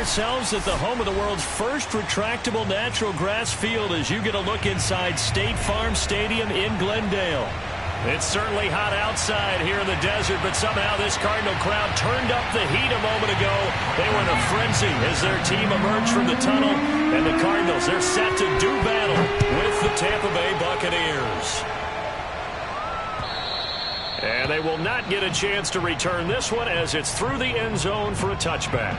ourselves at the home of the world's first retractable natural grass field as you get a look inside State Farm Stadium in Glendale. It's certainly hot outside here in the desert, but somehow this Cardinal crowd turned up the heat a moment ago. They were in a frenzy as their team emerged from the tunnel, and the Cardinals, they're set to do battle with the Tampa Bay Buccaneers. And they will not get a chance to return this one as it's through the end zone for a touchback.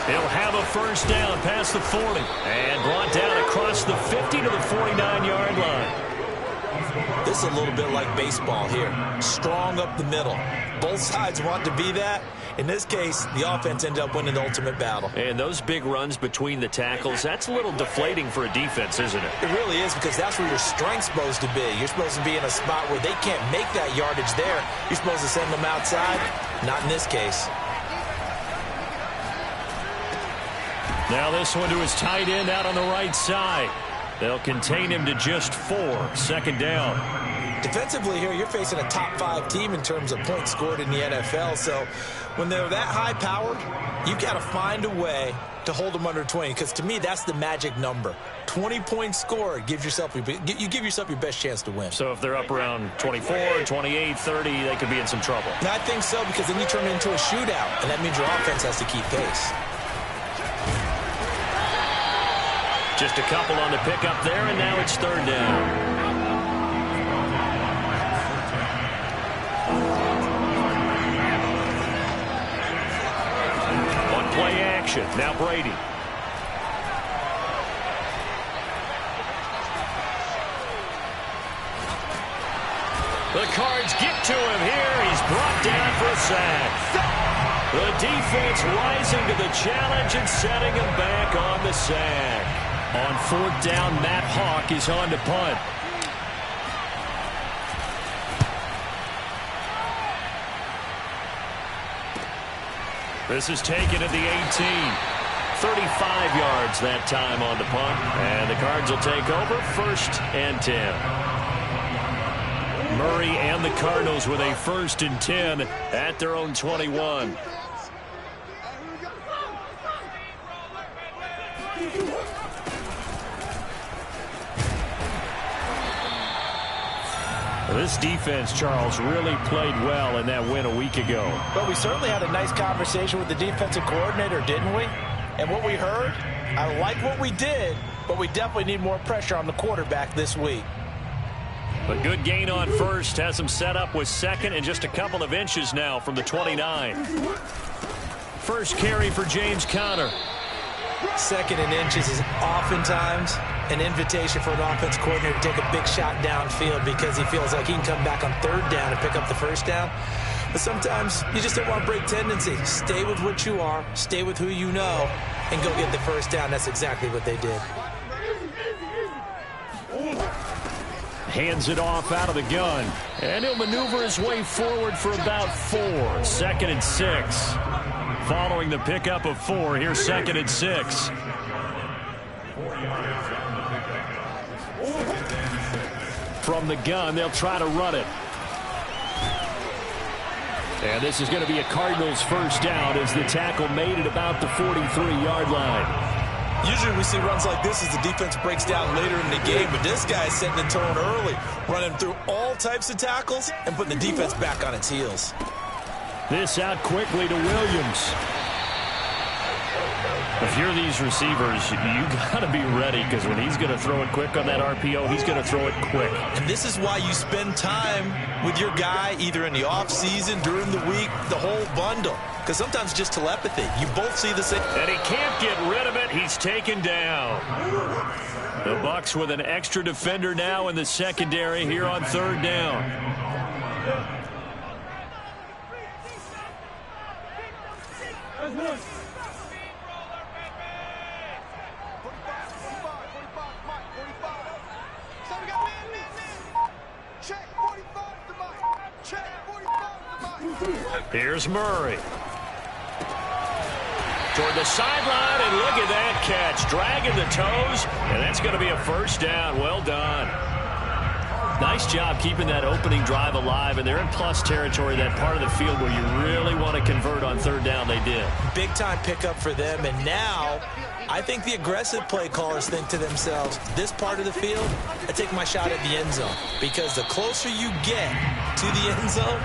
He'll have a first down past the 40 and brought down across the 50 to the 49-yard line. This is a little bit like baseball here. Strong up the middle. Both sides want to be that. In this case, the offense ended up winning the ultimate battle. And those big runs between the tackles, that's a little deflating for a defense, isn't it? It really is, because that's where your strength's supposed to be. You're supposed to be in a spot where they can't make that yardage there. You're supposed to send them outside. Not in this case. Now this one to his tight end out on the right side. They'll contain him to just 4. Second down. Defensively here, you're facing a top 5 team in terms of points scored in the NFL. So when they're that high-powered, you've got to find a way to hold them under 20. Because to me, that's the magic number. 20 points scored gives yourself you give yourself your best chance to win. So if they're up around 24, 28, 30, they could be in some trouble. And I think so, because then you turn it into a shootout, and that means your offense has to keep pace. Just a couple on the pickup there, and now it's third down. On play action, now Brady. The Cards get to him here. He's brought down for a sack. The defense rising to the challenge and setting him back on the sack. On fourth down, Matt Hawk is on to punt. This is taken at the 18. 35 yards that time on the punt. And the Cards will take over first and 10. Murray and the Cardinals with a first and 10 at their own 21. This defense, Charles, really played well in that win a week ago. But we certainly had a nice conversation with the defensive coordinator, didn't we? And what we heard, I like what we did, but we definitely need more pressure on the quarterback this week. But good gain on first, has him set up with second and just a couple of inches now from the 29. First carry for James Conner. Second and inches is oftentimes an invitation for an offense coordinator to take a big shot downfield because he feels like he can come back on third down and pick up the first down. But sometimes you just don't want to break tendency. Stay with what you are, stay with who you know, and go get the first down. That's exactly what they did. Hands it off out of the gun. And he'll maneuver his way forward for about 4. Second and 6. Following the pickup of 4, here's second and 6. From the gun, they'll try to run it. And this is going to be a Cardinals first down as the tackle made at about the 43-yard line. Usually we see runs like this as the defense breaks down later in the game, but this guy is setting the tone early, running through all types of tackles and putting the defense back on its heels. This out quickly to Williams. If you're these receivers, you got to be ready, because when he's going to throw it quick on that RPO, he's going to throw it quick. And this is why you spend time with your guy either in the offseason, during the week, the whole bundle. Because sometimes just telepathy. You both see the same. And he can't get rid of it. He's taken down. The Bucs with an extra defender now in the secondary here on third down. Here's Murray. Toward the sideline, and look at that catch. Dragging the toes, and that's going to be a first down. Well done. Nice job keeping that opening drive alive, and they're in plus territory, that part of the field where you really want to convert on third down. They did. Big-time pickup for them, and now I think the aggressive play callers think to themselves, this part of the field, I take my shot at the end zone, because the closer you get to the end zone,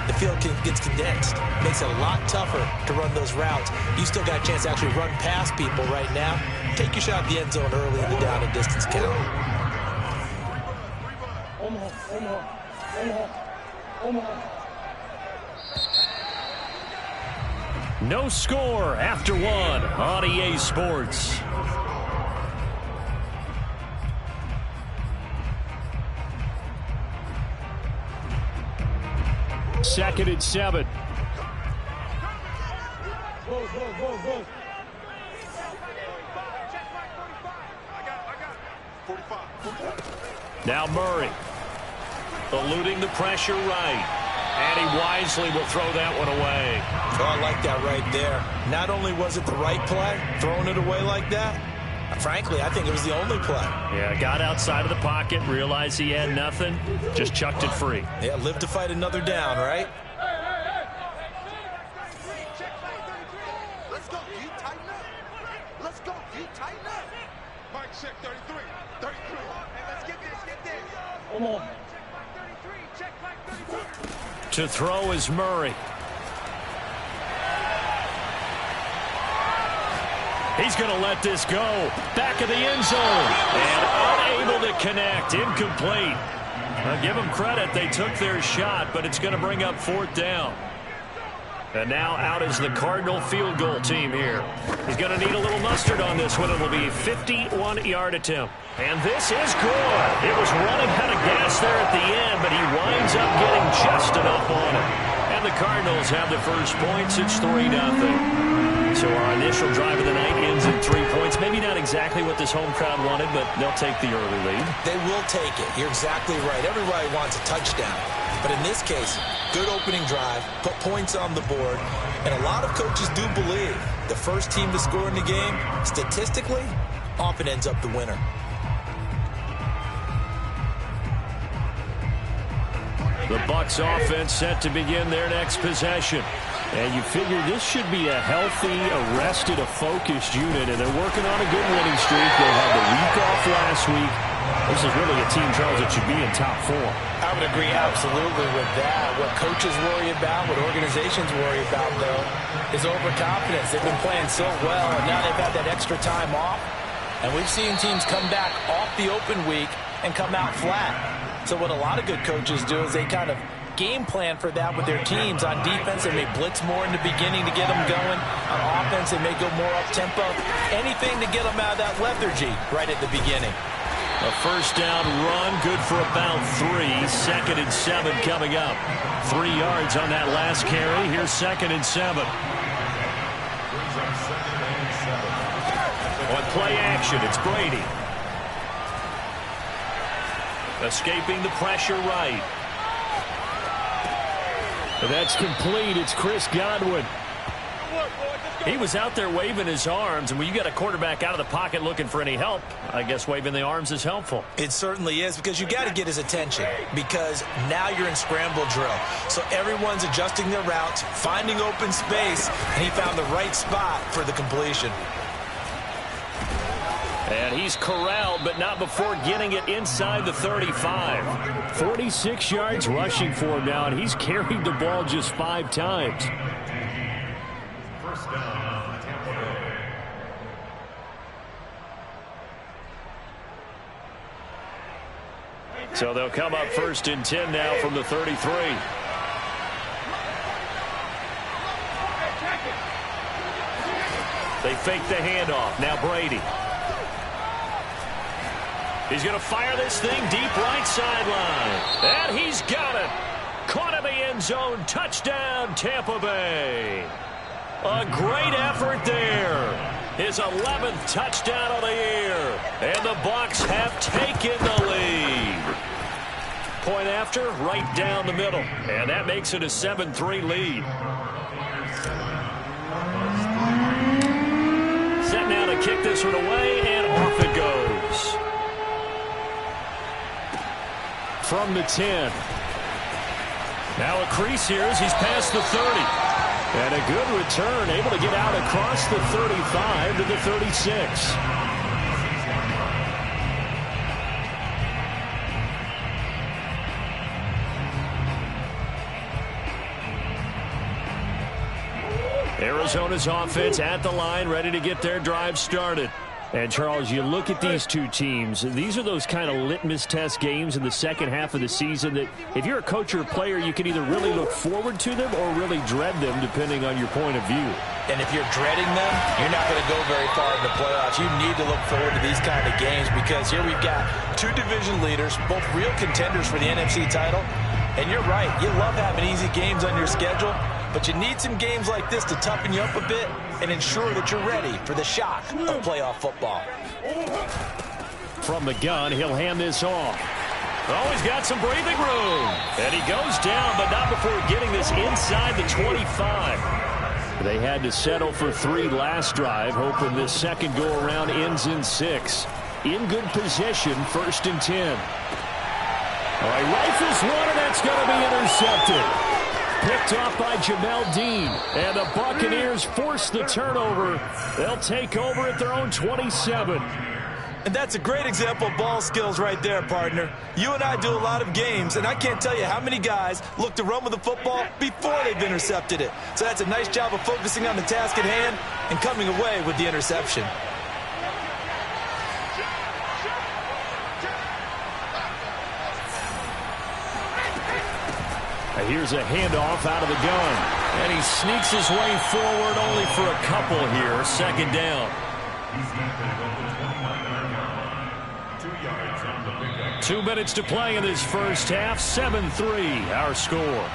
the field gets condensed. Makes it a lot tougher to run those routes. You still got a chance to actually run past people right now. Take your shot at the end zone early in the down and distance count. No score after one on EA Sports. Second and 7. Now Murray, eluding the pressure right. And he wisely will throw that one away. Oh, I like that right there. Not only was it the right play, throwing it away like that, frankly, I think it was the only play. Yeah, got outside of the pocket, realized he had nothing, just chucked it free. Yeah, live to fight another down, right? Let's go, you tighten up. Let's go, you tighten up. Mike, check 33. 33. Hey, let's get this, get this. Come on. Check Mike 33. To throw is Murray. He's going to let this go. Back of the end zone. And unable to connect. Incomplete. I'll give them credit. They took their shot, but it's going to bring up fourth down. And now out is the Cardinal field goal team here. He's going to need a little mustard on this one. It will be a 51-yard attempt. And this is good. It was running out of gas there at the end, but he winds up getting just enough on it. And the Cardinals have the first points. It's 3-0. So our initial drive of the night ends in 3 points. Maybe not exactly what this home crowd wanted, but they'll take the early lead. They will take it. You're exactly right. Everybody wants a touchdown. But in this case, good opening drive, put points on the board, and a lot of coaches do believe the first team to score in the game, statistically, often ends up the winner. The Bucs offense set to begin their next possession. And you figure this should be a healthy, arrested, a focused unit, and they're working on a good winning streak. They had the week off last week. This is really a team, Charles, that should be in top 4. I would agree absolutely with that. What coaches worry about, what organizations worry about, though, is overconfidence. They've been playing so well, and now they've had that extra time off. And we've seen teams come back off the open week and come out flat. So what a lot of good coaches do is they kind of game plan for that with their teams. On defense, they may blitz more in the beginning to get them going. On offense, they may go more up-tempo. Anything to get them out of that lethargy right at the beginning. A first down run, good for about 3. Second and 7 coming up. 3 yards on that last carry. Here's second and 7. On play action, it's Brady. Escaping the pressure right. That's complete. It's Chris Godwin. He was out there waving his arms, and when you got a quarterback out of the pocket looking for any help, I guess waving the arms is helpful. It certainly is, because you got to get his attention, because now you're in scramble drill. So everyone's adjusting their routes, finding open space, and he found the right spot for the completion. And he's corralled, but not before getting it inside the 35. 46 yards rushing for him now, and he's carried the ball just 5 times. First down, Tampa Bay. So they'll come up first and 10 now from the 33. They fake the handoff. Now Brady. He's going to fire this thing deep right sideline. And he's got it. Caught in the end zone. Touchdown, Tampa Bay. A great effort there. His 11th touchdown of the year. And the Bucs have taken the lead. Point after, right down the middle. And that makes it a 7-3 lead. Set now to kick this one away, and off it goes. From the 10. Now a crease here as he's past the 30. And a good return, able to get out across the 35 to the 36. Arizona's offense at the line, ready to get their drive started. And, Charles, you look at these two teams, these are those kind of litmus test games in the second half of the season that if you're a coach or a player, you can either really look forward to them or really dread them, depending on your point of view. And if you're dreading them, you're not going to go very far in the playoffs. You need to look forward to these kind of games because here we've got two division leaders, both real contenders for the NFC title. And you're right, you love having easy games on your schedule, but you need some games like this to toughen you up a bit and ensure that you're ready for the shock of playoff football. From the gun, he'll hand this off. Oh, he's got some breathing room. And he goes down, but not before getting this inside the 25. They had to settle for 3 last drive, hoping this second go-around ends in 6. In good position, 1st and 10. All right, rifles one, and that's going to be intercepted. Picked off by Jamel Dean. And the Buccaneers force the turnover. They'll take over at their own 27. And that's a great example of ball skills right there, partner. You and I do a lot of games, and I can't tell you how many guys look to run with the football before they've intercepted it. So that's a nice job of focusing on the task at hand and coming away with the interception. Here's a handoff out of the gun. And he sneaks his way forward only for a couple here. 2nd down. 2 minutes to play in this first half. 7-3 our score.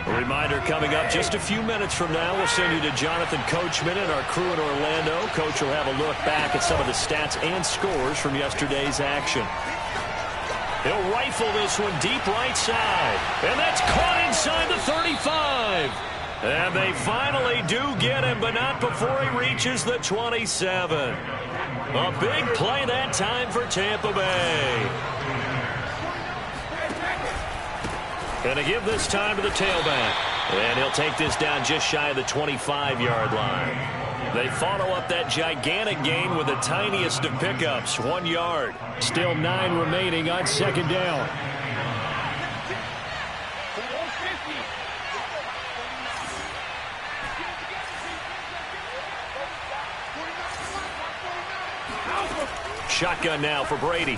A reminder coming up just a few minutes from now. We'll send you to Jonathan Coachman and our crew in Orlando. Coach will have a look back at some of the stats and scores from yesterday's action. He'll rifle this one deep right side. And that's caught inside the 35. And they finally do get him, but not before he reaches the 27. A big play that time for Tampa Bay. Going to give this time to the tailback. And he'll take this down just shy of the 25-yard line. They follow up that gigantic gain with the tiniest of pickups, 1 yard. Still 9 remaining on 2nd down. Shotgun now for Brady.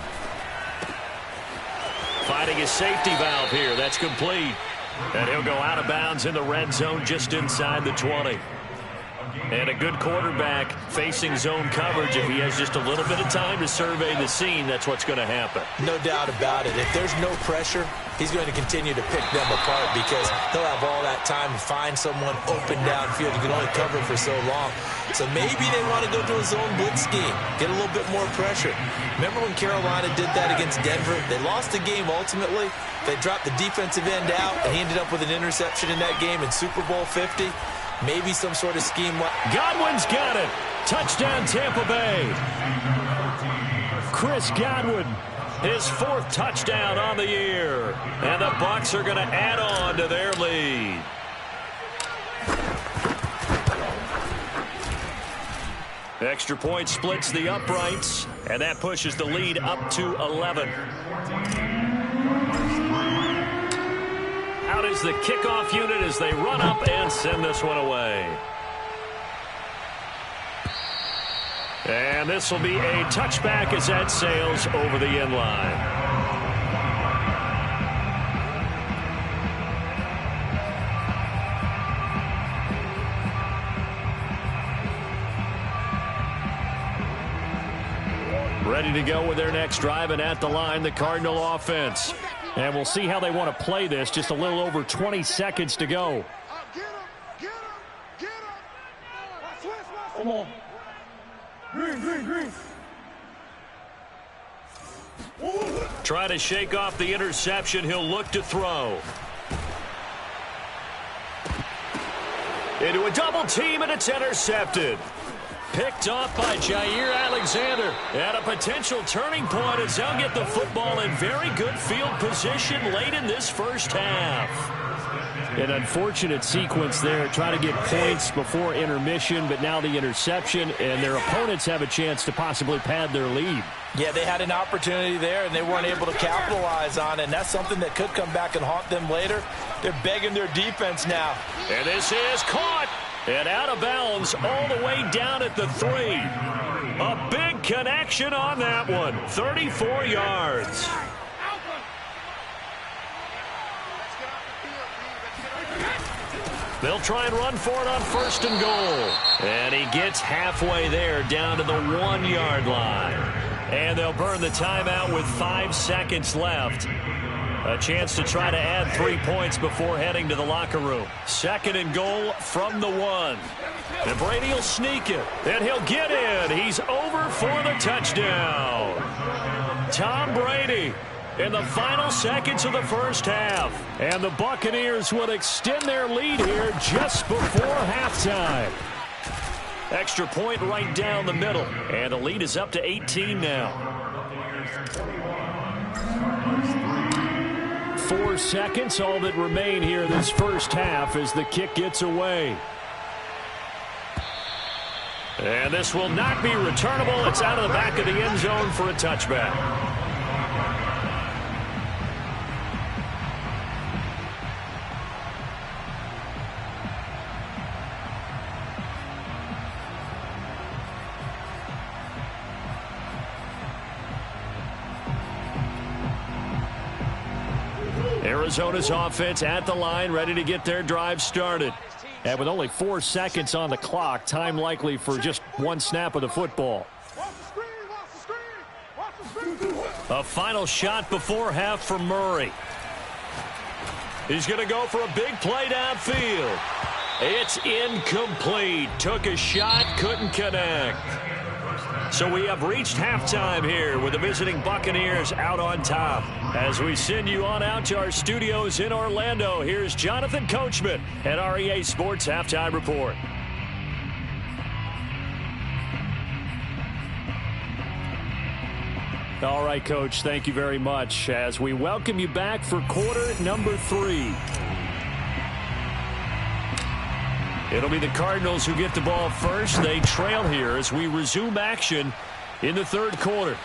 Finding his safety valve here. That's complete. And he'll go out of bounds in the red zone just inside the 20. And a good quarterback facing zone coverage. If he has just a little bit of time to survey the scene, that's what's going to happen. No doubt about it. If there's no pressure, he's going to continue to pick them apart because he'll have all that time to find someone open downfield. You can only cover for so long. So maybe they want to go to a zone blitz scheme, get a little bit more pressure. Remember when Carolina did that against Denver? They lost the game ultimately. They dropped the defensive end out, and he ended up with an interception in that game in Super Bowl 50. Maybe some sort of scheme. Godwin's got it. Touchdown, Tampa Bay. Chris Godwin, his 4th touchdown on the year. And the Bucs are going to add on to their lead. Extra point splits the uprights, and that pushes the lead up to 11. Out is the kickoff unit as they run up and send this one away. And this will be a touchback as that sails over the end line. Ready to go with their next drive, and at the line, the Cardinal offense. And we'll see how they want to play this. Just a little over 20 seconds to go. Come on. Try to shake off the interception. He'll look to throw. Into a double team, and it's intercepted. Picked off by Jair Alexander. At a potential turning point as they'll get the football in very good field position late in this first half. An unfortunate sequence there, trying to get points before intermission, but now the interception, and their opponents have a chance to possibly pad their lead. Yeah, they had an opportunity there, and they weren't able to capitalize on it, and that's something that could come back and haunt them later. They're begging their defense now. And this is caught, and out of bounds all the way down at the 3. A big connection on that one, 34 yards. They'll try and run for it on 1st and goal. And he gets halfway there down to the 1-yard line. And they'll burn the timeout with 5 seconds left. A chance to try to add 3 points before heading to the locker room. 2nd and goal from the 1. And Brady will sneak it. And he'll get in. He's over for the touchdown. Tom Brady in the final seconds of the first half. And the Buccaneers will extend their lead here just before halftime. Extra point right down the middle. And the lead is up to 18 now. 4 seconds, all that remain here this first half as the kick gets away. And this will not be returnable. It's out of the back of the end zone for a touchback. Arizona's offense at the line, ready to get their drive started. And with only 4 seconds on the clock, time likely for just 1 snap of the football. A final shot before half from Murray. He's going to go for a big play downfield. It's incomplete. Took a shot, couldn't connect. So we have reached halftime here with the visiting Buccaneers out on top. As we send you on out to our studios in Orlando, here's Jonathan Coachman at REA Sports Halftime Report. All right, Coach, thank you very much as we welcome you back for quarter number 3. It'll be the Cardinals who get the ball first. They trail here as we resume action in the 3rd quarter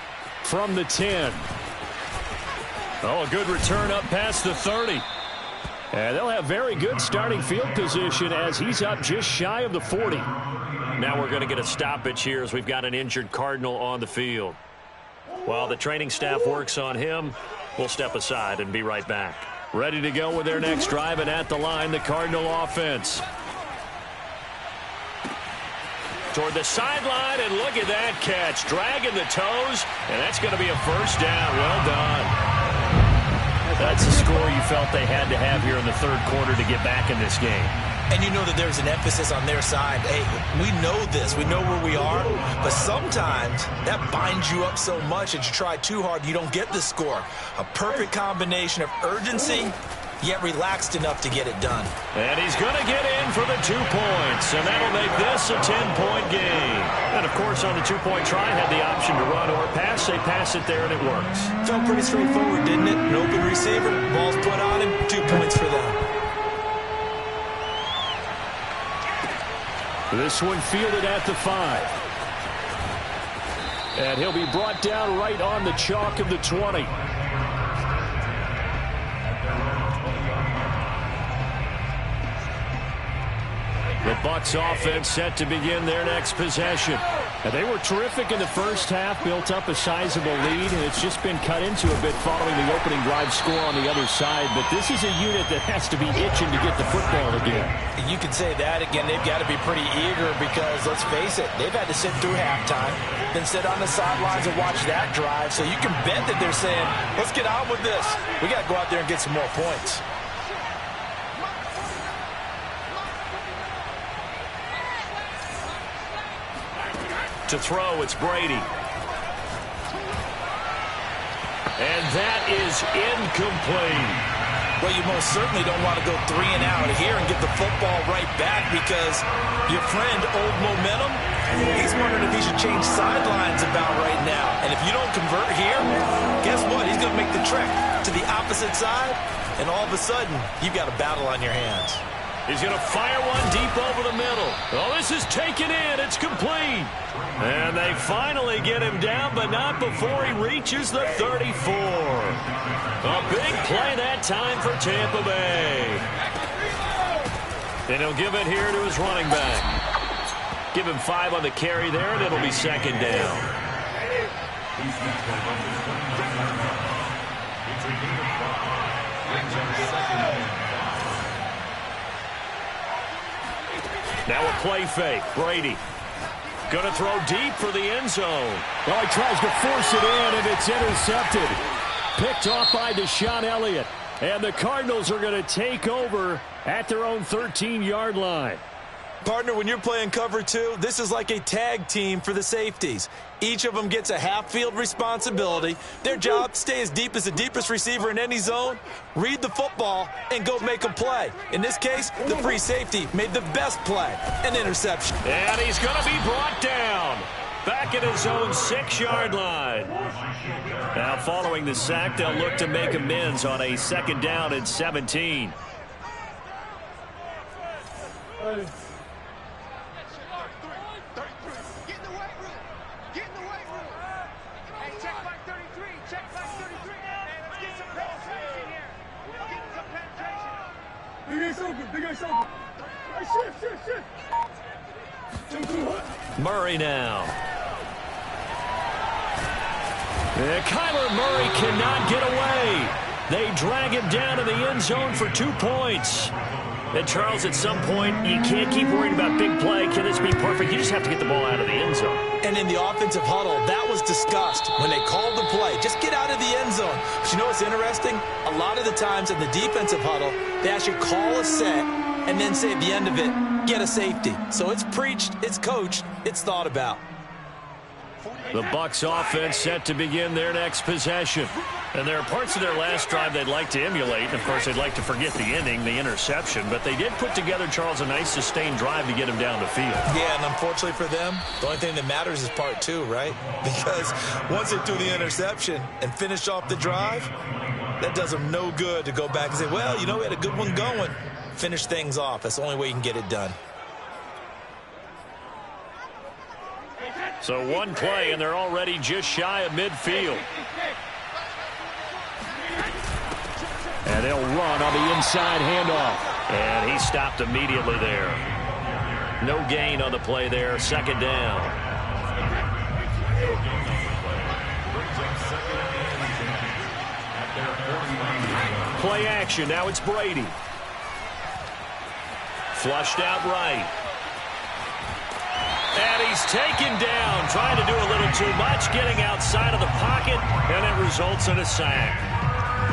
from the 10. Oh, a good return up past the 30. And they'll have very good starting field position as he's up just shy of the 40. Now we're going to get a stoppage here as we've got an injured Cardinal on the field. While the training staff works on him, we'll step aside and be right back. Ready to go with their next drive, and at the line, the Cardinal offense. Toward the sideline, and look at that catch. Dragging the toes, and that's going to be a first down. Well done. That's the score you felt they had to have here in the 3rd quarter to get back in this game. And you know that there's an emphasis on their side. Hey, we know this. We know where we are. But sometimes that binds you up so much that you try too hard, you don't get the score. A perfect combination of urgency, yet relaxed enough to get it done. And he's going to get in for the 2 points, and that'll make this a 10-point game. And, of course, on the 2-point try, had the option to run or pass. They pass it there, and it works. Felt pretty straightforward, didn't it? An open receiver, ball's put on him, 2 points for them. This one fielded at the 5. And he'll be brought down right on the chalk of the 20. The Bucs offense set to begin their next possession. And they were terrific in the first half, built up a sizable lead, and it's just been cut into a bit following the opening drive score on the other side. But this is a unit that has to be itching to get the football again. You can say that again. They've got to be pretty eager because, let's face it, they've had to sit through halftime, then sit on the sidelines and watch that drive. So you can bet that they're saying, let's get on with this. We got to go out there and get some more points. To throw, it's Brady. And that is incomplete. Well, you most certainly don't want to go 3 and out here and get the football right back because your friend, Old Momentum, he's wondering if he should change sidelines about right now. And if you don't convert here, guess what? He's going to make the trek to the opposite side, and all of a sudden, you've got a battle on your hands. He's going to fire one deep over the middle. Oh, this is taken in. It's complete. And they finally get him down, but not before he reaches the 34. A big play that time for Tampa Bay. And he'll give it here to his running back. Give him 5 on the carry there, and it'll be second down. Now a play fake. Brady going to throw deep for the end zone. Well, he tries to force it in, and it's intercepted. Picked off by Deshaun Elliott. And the Cardinals are going to take over at their own 13-yard line. Partner, when you're playing cover 2, this is like a tag team for the safeties. Each of them gets a half-field responsibility. Their job, stay as deep as the deepest receiver in any zone, read the football, and go make a play. In this case, the free safety made the best play, an interception. And he's going to be brought down. Back at his own 6-yard line. Now following the sack, they'll look to make amends on a second down and 17. Murray now. Kyler Murray cannot get away. They drag him down to the end zone for 2 points. And Charles, at some point, you can't keep worrying about big play. Can this be perfect? You just have to get the ball out of the end zone. And in the offensive huddle, that was discussed when they called the play. Just get out of the end zone. But you know what's interesting? A lot of the times in the defensive huddle, they actually call a set and then say at the end of it, get a safety. So it's preached, it's coached, it's thought about. The Bucs offense set to begin their next possession. And there are parts of their last drive they'd like to emulate. And of course, they'd like to forget the ending, the interception. But they did put together, Charles, a nice sustained drive to get him down the field. Yeah, and unfortunately for them, the only thing that matters is part 2, right? Because once they do the interception and finish off the drive, that does them no good to go back and say, well, you know, we had a good one going. Finish things off. That's the only way you can get it done. So one play, and they're already just shy of midfield. And they'll run on the inside handoff. And he stopped immediately there. No gain on the play there. Second down. Play action. Now it's Brady. Flushed out right. And he's taken down, trying to do a little too much, getting outside of the pocket, and it results in a sack.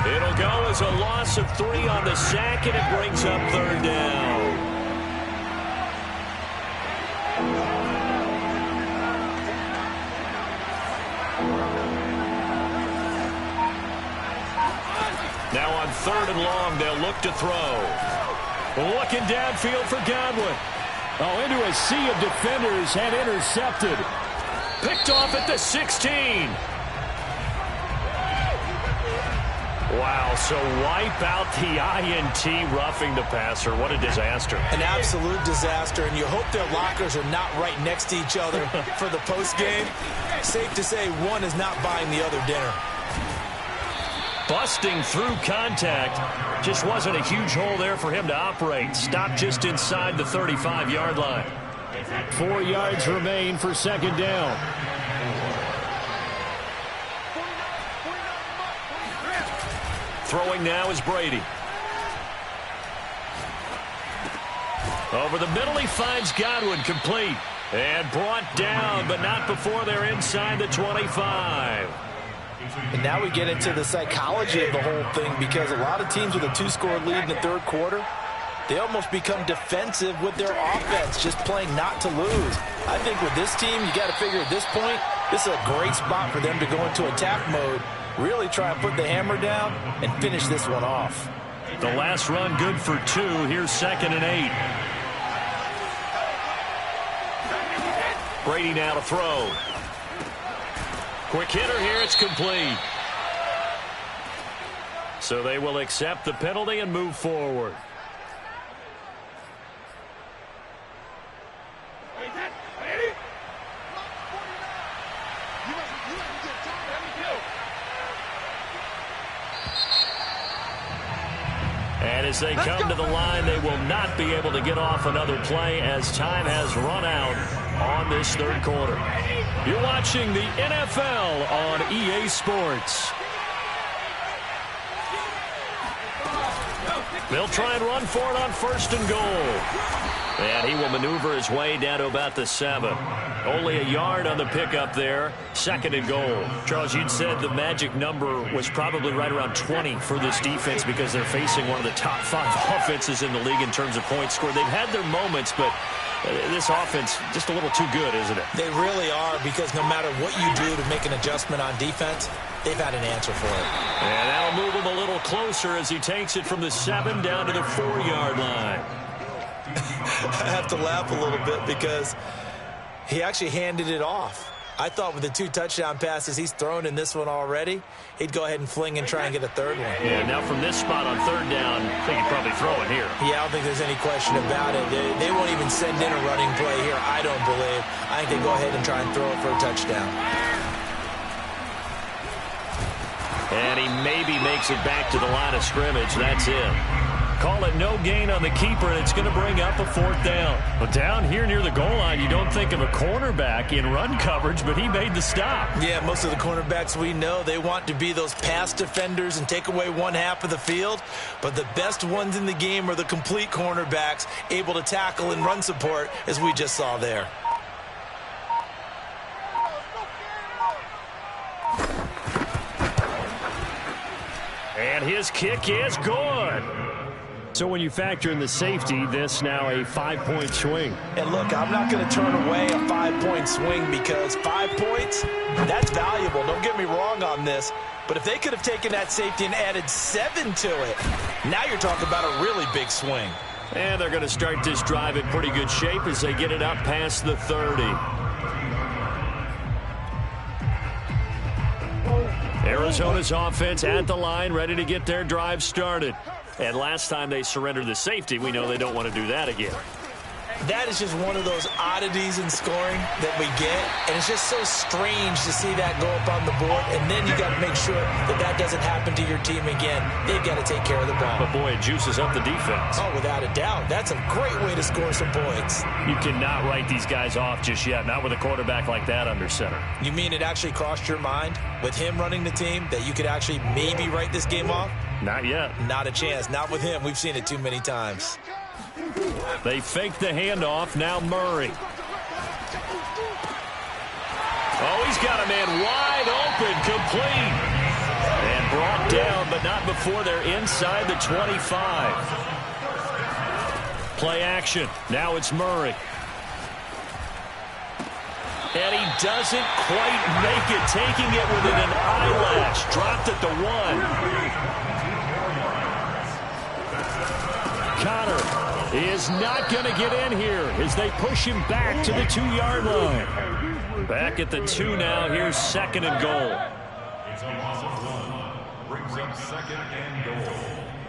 It'll go as a loss of 3 on the sack, and it brings up third down. Now on 3rd and long, they'll look to throw. Looking downfield for Godwin. Oh, into a sea of defenders and intercepted. Picked off at the 16. Wow, so wipe out the INT, roughing the passer. What a disaster. An absolute disaster, and you hope their lockers are not right next to each other for the postgame. Safe to say one is not buying the other dinner. Busting through contact. Just wasn't a huge hole there for him to operate. Stopped just inside the 35-yard line. 4 yards remain for second down. Throwing now is Brady. Over the middle, he finds Godwin, complete. And brought down, but not before they're inside the 25. And now we get into the psychology of the whole thing, because a lot of teams with a 2-score lead in the 3rd quarter, They almost become defensive with their offense, just playing not to lose. I think with this team, you got to figure at this point, this is a great spot for them to go into attack mode, really try and put the hammer down and finish this one off. The last run good for 2. Here's 2nd and 8. Brady now to throw. Quick hitter here. It's complete. So they will accept the penalty and move forward. And as they come to the line, they will not be able to get off another play as time has run out on this third quarter. You're watching the NFL on EA Sports. They'll try and run for it on 1st and goal. And he will maneuver his way down to about the 7. Only a yard on the pickup there. 2nd and goal. Charles, you'd said the magic number was probably right around 20 for this defense because they're facing one of the top 5 offenses in the league in terms of points scored. They've had their moments, but this offense just a little too good, isn't it? They really are, because no matter what you do to make an adjustment on defense, they've had an answer for it. And that'll move him a little closer as he takes it from the 7 down to the 4-yard line. I have to laugh a little bit because he actually handed it off. I thought with the 2 touchdown passes he's thrown in this one already, he'd go ahead and fling and try and get a 3rd one. Yeah, now from this spot on 3rd down, I think he'd probably throw it here. Yeah, I don't think there's any question about it. They won't even send in a running play here, I don't believe. I think they go ahead and try and throw it for a touchdown. And he maybe makes it back to the line of scrimmage. That's it. Call it no gain on the keeper, and it's going to bring up a 4th down. But down here near the goal line, you don't think of a cornerback in run coverage, but he made the stop. Yeah, most of the cornerbacks we know, they want to be those pass defenders and take away one half of the field. But the best ones in the game are the complete cornerbacks, able to tackle and run support, as we just saw there. And his kick is good. So when you factor in the safety, this now a 5-point swing. And look, I'm not going to turn away a 5-point swing because 5 points, that's valuable. Don't get me wrong on this. But if they could have taken that safety and added 7 to it, now you're talking about a really big swing. And they're going to start this drive in pretty good shape as they get it up past the 30. Arizona's offense at the line, ready to get their drive started. And last time they surrendered the safety, we know they don't want to do that again. That is just one of those oddities in scoring that we get, and it's just so strange to see that go up on the board, and then you got to make sure that that doesn't happen to your team again. They've got to take care of the ball. But boy, it juices up the defense. Oh, without a doubt. That's a great way to score some points. You cannot write these guys off just yet, not with a quarterback like that under center. You mean it actually crossed your mind with him running the team that you could actually maybe write this game off? Not yet. Not a chance. Not with him. We've seen it too many times. They fake the handoff. Now Murray. Oh, he's got a man wide open, complete. And brought down, but not before they're inside the 25. Play action. Now it's Murray. And he doesn't quite make it, taking it within an eyelash. Dropped at the 1. Connor is not going to get in here as they push him back to the 2-yard line. Back at the 2 now. Here's 2nd and goal. Brings up 2nd and goal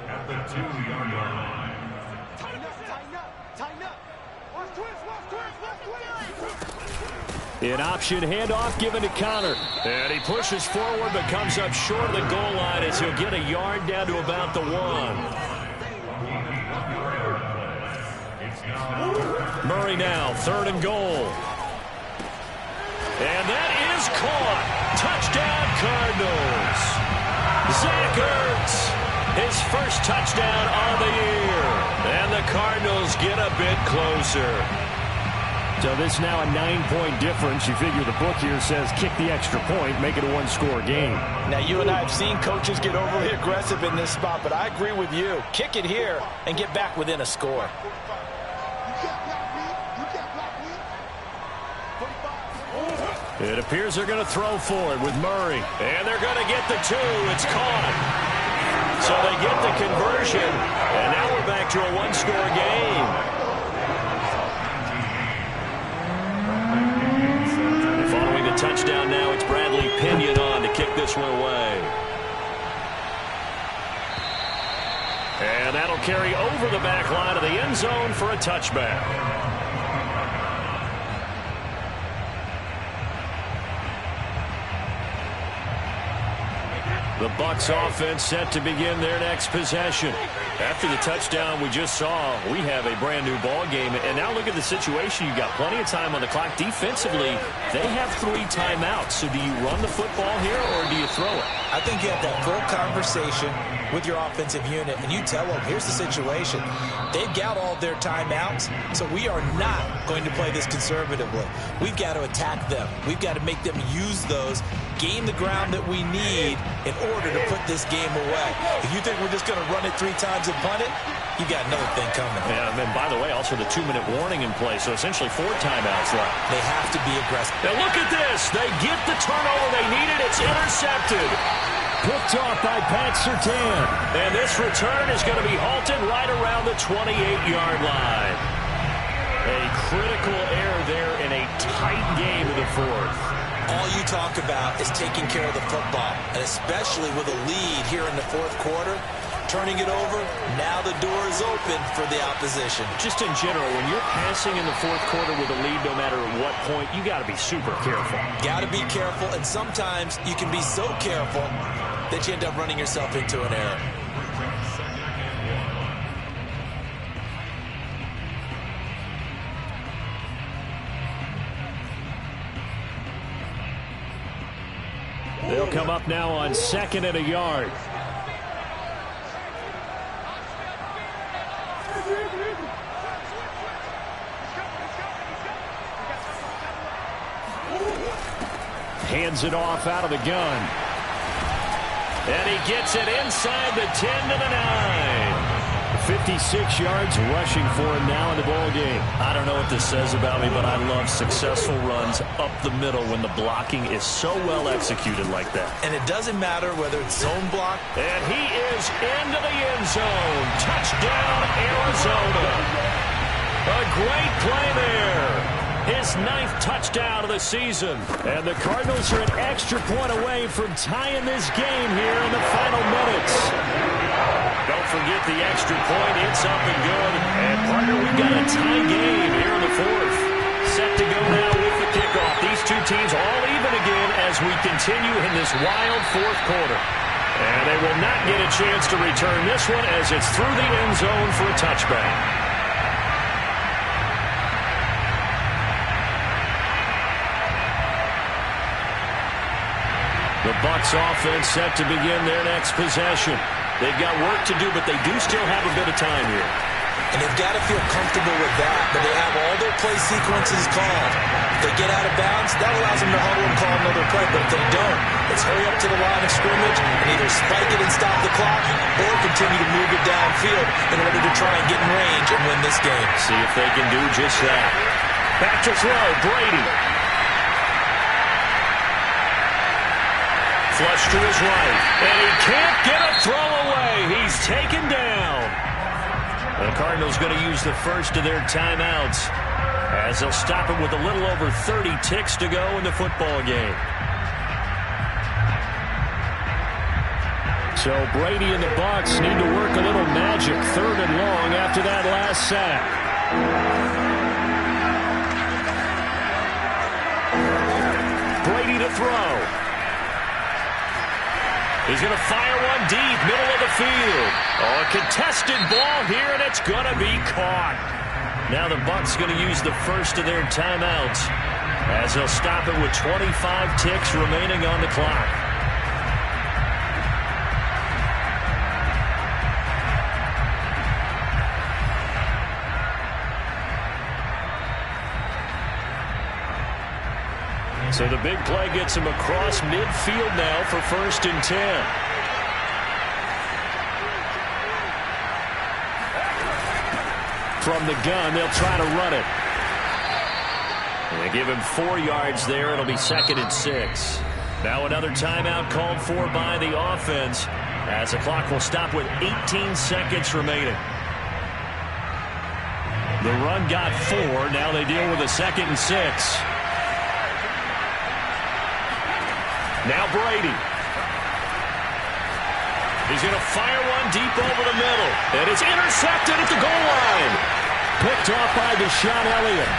at the 2-yard line. Tighten up. Watch twist. An option handoff given to Connor. And he pushes forward but comes up short of the goal line as he'll get a yard down to about the 1. Murray now, 3rd and goal. And that is caught. Touchdown, Cardinals. Zach Ertz, his first touchdown of the year. And the Cardinals get a bit closer. So this is now a 9-point difference. You figure the book here says kick the extra point, make it a one-score game. Now, you and I have seen coaches get overly aggressive in this spot, but I agree with you. Kick it here and get back within a score. It appears they're going to throw for it with Murray. And they're going to get the 2. It's caught. So they get the conversion. And now we're back to a one-score game. Following the touchdown now, it's Bradley Pinion on to kick this one away. And that'll carry over the back line of the end zone for a touchback. The Bucs offense set to begin their next possession. After the touchdown we just saw, we have a brand new ball game. And now look at the situation. You've got plenty of time on the clock. Defensively, they have 3 timeouts. So do you run the football here or do you throw it? I think you have that full conversation with your offensive unit, and you tell them, here's the situation. They've got all their timeouts, so we are not going to play this conservatively. We've got to attack them. We've got to make them use those, gain the ground that we need in order to put this game away. If you think we're just going to run it 3 times and punt it, you got another thing coming. Yeah, and by the way, also the 2-minute warning in play, so essentially 4 timeouts left. They have to be aggressive. Now look at this. They get the turnover they needed. It's intercepted. Picked off by Pat Surtain. And this return is going to be halted right around the 28-yard line. A critical error there in a tight game in the 4th. All you talk about is taking care of the football, and especially with a lead here in the 4th quarter, turning it over, now the door is open for the opposition. Just in general, when you're passing in the 4th quarter with a lead, no matter what point, you got to be super careful. Got to be careful, and sometimes you can be so careful that you end up running yourself into an error. They'll come up now on 2nd and a yard. Hands it off out of the gun. And he gets it inside the 10 to the 9. 56 yards rushing for him now in the ball game. I don't know what this says about me, but I love successful runs up the middle when the blocking is so well executed like that. And it doesn't matter whether it's zone block. And he is into the end zone. Touchdown, Arizona. A great play there. His 9th touchdown of the season. And the Cardinals are an extra point away from tying this game here in the final minutes. Don't forget the extra point. It's up and good. And, partner, we've got a tie game here in the 4th. Set to go now with the kickoff. These two teams all even again as we continue in this wild 4th quarter. And they will not get a chance to return this one as it's through the end zone for a touchback. The Bucs offense set to begin their next possession. They've got work to do, but they do still have a bit of time here. And they've got to feel comfortable with that, but they have all their play sequences called. If they get out of bounds, that allows them to huddle and call another play, but if they don't, it's hurry up to the line of scrimmage and either spike it and stop the clock or continue to move it downfield in order to try and get in range and win this game. See if they can do just that. Back to throw, Brady. Flush to his right, and he can't get a throw away. He's taken down. The Cardinals going to use the first of their timeouts as they'll stop it with a little over 30 ticks to go in the football game. So Brady and the Bucs need to work a little magic 3rd and long after that last sack. Brady to throw. He's going to fire one deep, middle of the field. Oh, a contested ball here, and it's going to be caught. Now the Bucs going to use the first of their timeouts as they'll stop it with 25 ticks remaining on the clock. So the big play gets him across midfield now for 1st and 10. From the gun, they'll try to run it. And they give him 4 yards there. It'll be 2nd and 6. Now another timeout called for by the offense as the clock will stop with 18 seconds remaining. The run got 4. Now they deal with a 2nd and 6. Now Brady. He's going to fire one deep over the middle. And it's intercepted at the goal line. Picked off by Deshaun Elliott.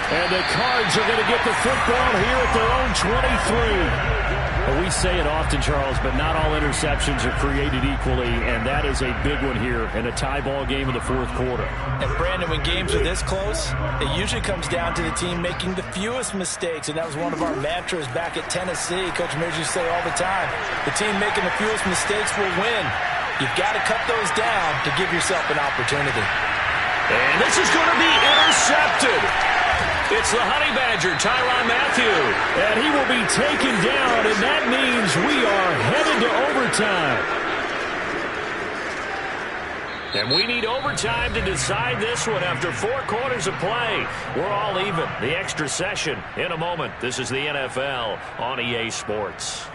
And the Cards are going to get the football here at their own 23. Well, we say it often, Charles, but not all interceptions are created equally, and that is a big one here in a tie ball game in the 4th quarter. And Brandon, when games are this close, it usually comes down to the team making the fewest mistakes, and that was one of our mantras back at Tennessee. Coach Mears used to say all the time, the team making the fewest mistakes will win. You've got to cut those down to give yourself an opportunity. And this is going to be intercepted. It's the Honey Badger, Tyrann Mathieu. And he will be taken down, and that means we are headed to overtime. And we need overtime to decide this one after 4 quarters of play. We're all even. The extra session in a moment. This is the NFL on EA Sports.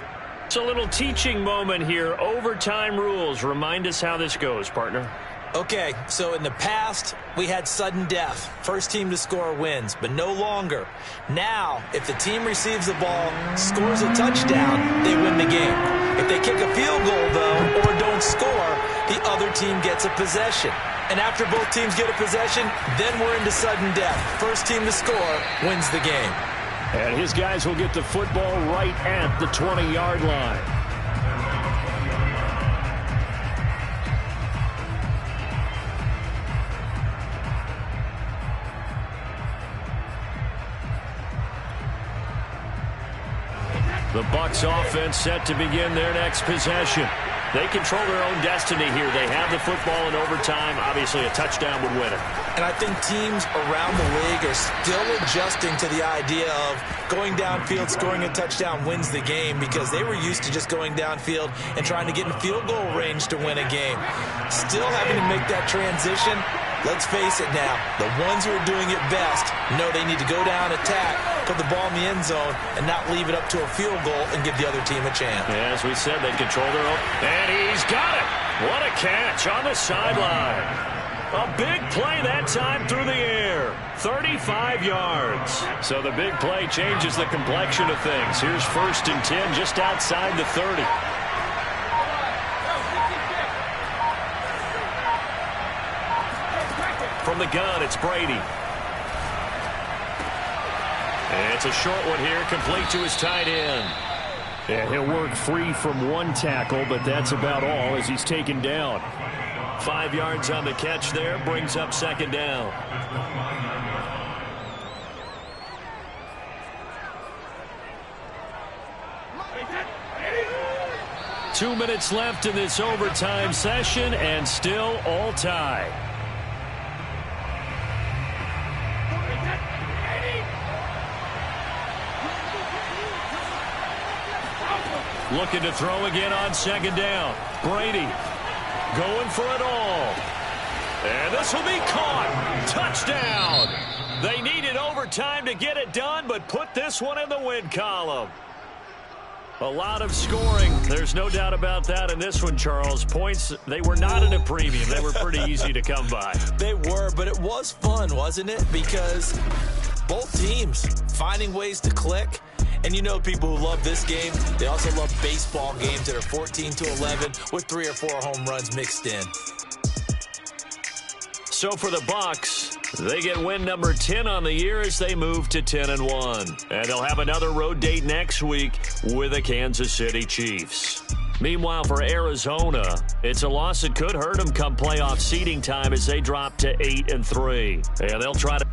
It's a little teaching moment here. Overtime rules. Remind us how this goes, partner. Okay, so in the past, we had sudden death. First team to score wins, but no longer. Now, if the team receives the ball, scores a touchdown, they win the game. If they kick a field goal, though, or don't score, the other team gets a possession. And after both teams get a possession, then we're into sudden death. First team to score wins the game. And his guys will get the football right at the 20-yard line. The Bucs offense set to begin their next possession. They control their own destiny here. They have the football in overtime. Obviously, a touchdown would win it. And I think teams around the league are still adjusting to the idea of going downfield, scoring a touchdown wins the game, because they were used to just going downfield and trying to get in field goal range to win a game. Still having to make that transition. Let's face it now, the ones who are doing it best know they need to go down, attack, put the ball in the end zone, and not leave it up to a field goal and give the other team a chance. Yeah, as we said, they control their own. And he's got it. What a catch on the sideline. A big play that time through the air. 35 yards. So the big play changes the complexion of things. Here's 1st and 10 just outside the 30. From the gun, it's Brady. And it's a short one here, complete to his tight end. And he'll work free from one tackle, but that's about all as he's taken down. 5 yards on the catch there, brings up 2nd down. Two minutes left in this overtime session, and still all tied. Looking to throw again on 2nd down. Brady going for it all. And this will be caught. Touchdown. They needed overtime to get it done, but put this one in the win column. A lot of scoring. There's no doubt about that in this one, Charles. Points, they were not in a premium. They were pretty easy to come by. They were, but it was fun, wasn't it? Because both teams finding ways to click. And you know people who love this game, they also love baseball games that are 14-11 with 3 or 4 home runs mixed in. So for the Bucs, they get win number 10 on the year as they move to 10-1. And they'll have another road date next week with the Kansas City Chiefs. Meanwhile, for Arizona, it's a loss that could hurt them come playoff seeding time as they drop to 8-3. And they'll try to